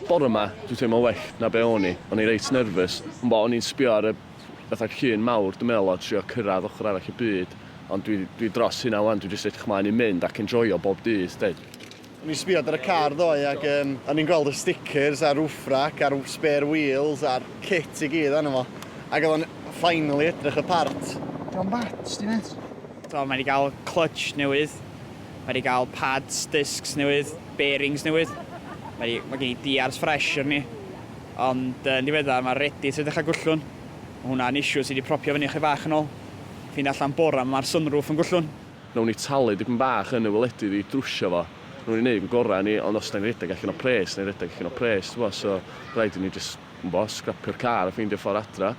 Bore yma, dwi'n teimlo well na be o'n i. O'n i reit nerfus, ond o'n i'n sbio ar y fatha llun mawr, dwi'n meddwl, a trio cyrraedd ochr arall y byd. Ond dwi dros hynna wan, dwi'n jyst edrych mlaen i mynd ac enjoyo bob dydd, dweud. O'n i'n sbio ar y car ddoe ac o'n i'n gweld y stickers a'r roof rack, a'r spare wheels, a'r kit i gyd anna fo. Ac oedd o'n finally edrych y part. John Bats, di net? So, mae wedi cael clutch newydd, mae wedi cael pads, discs newydd, bearings newydd. Mae gen i diars fresh ar ni. Ond yn diweddar mae'r redis edrych â gwllwn. Mae hwnna'n issue sydd wedi propio fyny chydig bach yn ôl. Ffi'n allan bora, mae'r sunroof yn gwllwn. Nawn ni talu dipyn bach yn y weledydd i drwsio fo. Nawn ni wneud yn gorau ni, ond os na'n redeg allan o pres, na'n redeg allan o pres, so rhaid i ni just scrapio'r car a ffeindio ffordd adra.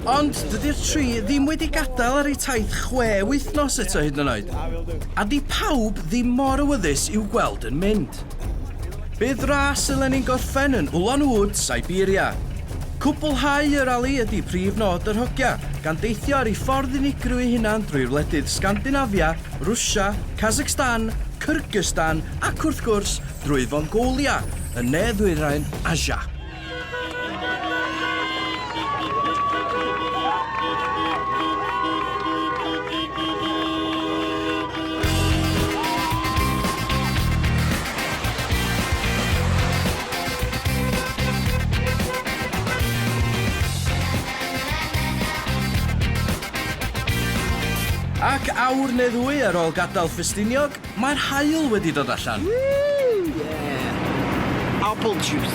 Ond dydy'r tri ddim wedi gadael ar ei taith 6 wythnos eto hyd yn oed. A di pawb ddim mor awyddus i'w gweld yn mynd. Bydd ras ylen ni'n gorffen yn Ulan Woods, Siberia. Cwblhau y rali ydy prif nod yr Hogia, gan deithio ar ei ffordd unigryw ei hunan drwy'r wledydd Sgandinafia, Rwsia, Kazakhstan, Kyrgyzstan ac wrth gwrs drwy Mongolia, yn ne-ddwyrain Asia. Ac awr neu ddwy ar ôl gadael Ffestiniog, mae'r haul wedi dod allan. Woo, yeah. Apple juice.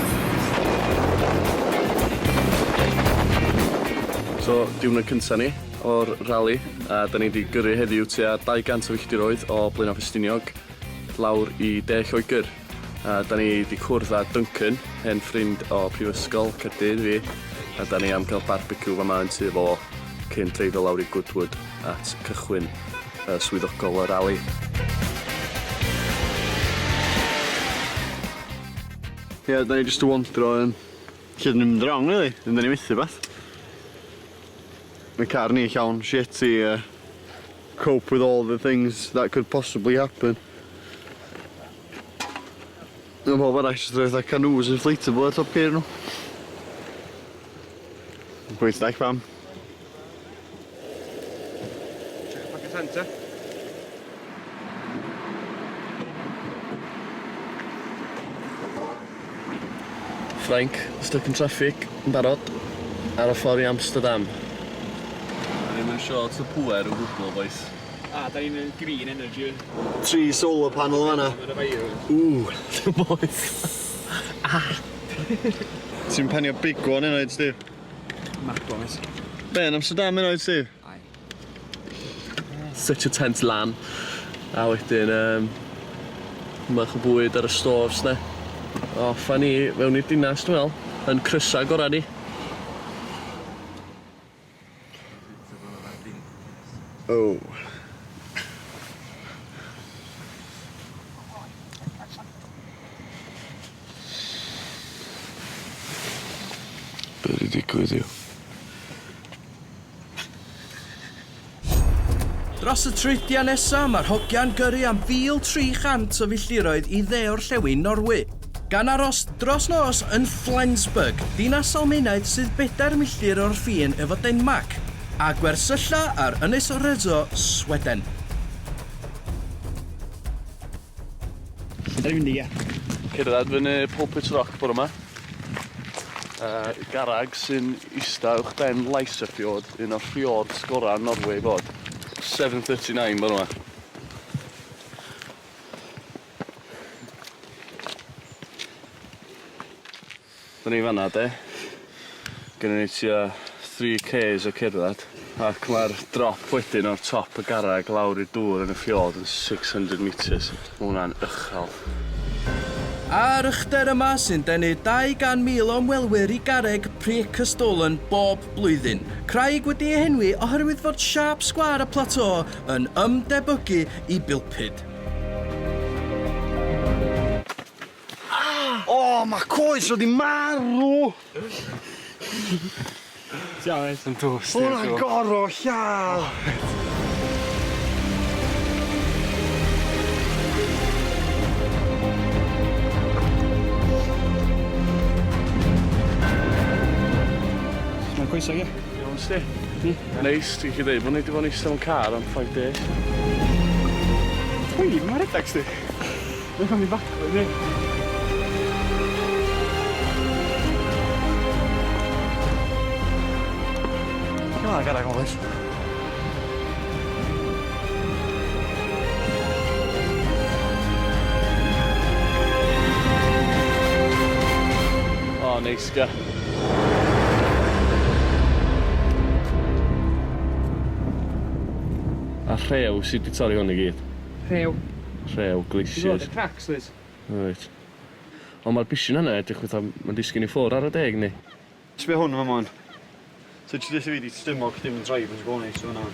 So, diwrnod cynta ni o'r rali, a da ni wedi gyrru heddiw tua 200 o filltiroedd o Flaenau Ffestiniog lawr i 10 Lloegr. A da ni wedi cwrdd â Duncan, hen ffrind o Prifysgol Caerdydd fi, a da ni am cael barbecue fama yn tu fo cyn dreifio lawr i Goodwood at cychwyn swyddogol y rali. Ie, da ni just yn wondro yn lle dyn ni'n mynd wrong, really. Da ni methu beth. Mae car ni llawn shit i cope with all the things that could possibly happen. Mae pob arall jyst roedd canoes inflatable ar top gear nhw. Pwynt dach fam. Frank, stuck in traffic, yn barod, ar y ffordd i Amsterdam. Da ni'n mynd short o pwer o gwbl, boys. Da ni'n mynd green energy. 3 solar panel fanna. Ooh, boys. Ti'n penio big one yn oed, Steve? Macbo, mis. Be, yn Amsterdam yn oed, Steve? Such a tense lan. A wedyn, mych o bwyd ar y stores, ne. Offa ni fewn i'r dinas, dwi'n meddwl, yn crysa gorau ni. Oh. Be wedi digwydd yw? Dros y treidia nesaf, mae'r Hogia'n gyrru am 1,300 o filltiroedd i dde o'r llewi Norwy. Gan aros dros nos yn Flensburg, dinas Almaenaidd sydd 4 milltir o'r ffin efo Denmark, a gwersylla ar Ynys Reso, Sweden. Da ni'n mynd i, ie. Cerdded fyny Pulpit Rock bore yma. Garag sy'n ista uwch ben Lysefjord, un o'r fjords gorau Norwy bod. 7:39 bore yma. Da ni fanna, de. Gynnu ni tua 3Ks o cerdded. Ac mae'r drop wedyn o'r top y garag lawr i'r dŵr yn y fjord yn 600 metres. Mae hwnna'n uchel. A'r ychdar yma sy'n denu 200,000 o ymwelwyr i garreg pre-cystolen bob blwyddyn. Craig wedi ei henwi oherwydd fod siap sgwar y plateau yn ymdebygu i bilpid. O, mae coes wedi marw! Tiawes. Yn dwst. Hwna'n goro llaw! Croeso, ie. Iawn, sti. Neis, ti'n gallu dweud bod ni wedi bod yn eistedd mewn car am 5 days. Pwy, mae'n redag, sti. Mae'n mynd i backlid, ie. Come on, garag o'n lys. O, neis, ga. A rhew sydd wedi torri hwn i gyd. Rhew. Rhew, glaciers. Y cracks, Liz. Right. Ond mae'r bishyn yna edrych fatha, mae'n disgyn i ffwr ar y deg ni. Sbe hwn yma mon. So ti ddweud fi di stymog dim yn drive yn sgwni, so hwnna.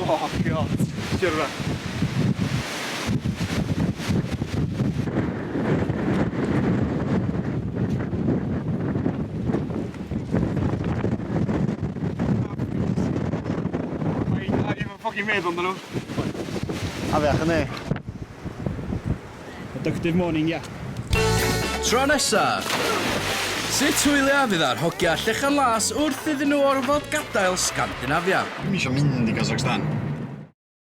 Oh, god. Gyrru. Fucking meddwl amdano. A fe, chynnu. Productive morning, ie. Tro nesa, sut hwyliau fydd ar Hogia Llechen Las wrth iddyn nhw orfod gadael Sgandinafia? Dwi'n eisiau mynd i Kazakhstan.